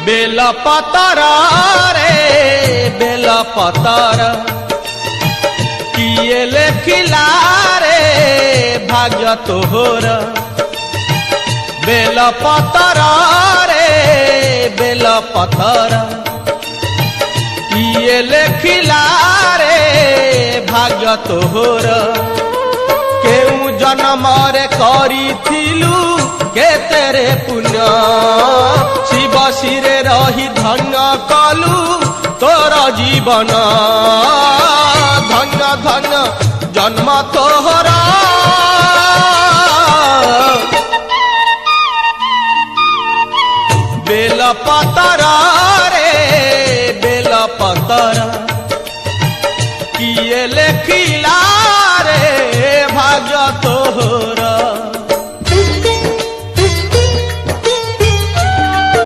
Bell पतर रे bell पतर किए लेखिला रे भाग्य तोहर बेल पतर रे बेल पतर किए लेखिला रे भाग्य तोहर केउ जन्म रे करिथिलु केतेरे पुण्य शिव शिरे रही धन्य कलु तोर जीवन धन्य धन्य जन्म तोहरा बेल पतर रे बेल पतर किए लेखिला रे भाग्य तोहरा।